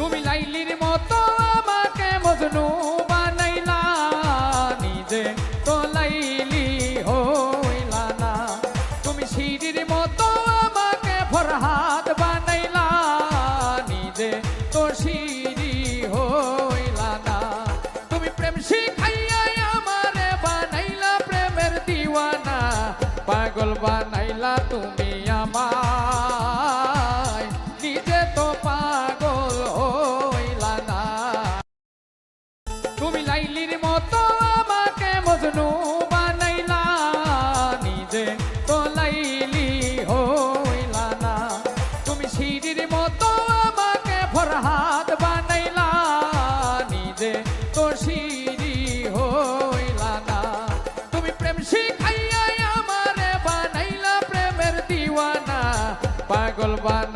তুমি লাইলির মতো আমাকে মজনু বানাইলা, নিজে তো লাইলি হইলা না। তুমি শিরির মতো আমাকে ফরহাদ বানাইলা, নিজে তো শিরি হইলা না। তুমি প্রেম শিখাইয়া আমারে বানাইলা প্রেমের দিওয়ানা, পাগল বানাইলা তুমি আমায়, নিজে তো পাগল হইলা না। তুমি লাইলির মতো আমাকে মজনু বানাইলা, নিজে তো লাইলি হইলা না। তুমি শিরির মতো আমাকে ফরহাদ বানাইলা, নিজে তো শিরি হইলা না। তুমি প্রেম শিখাইয়া আমারে বানাইলা প্রেমের দিওয়ানা, পাগল বানাইলা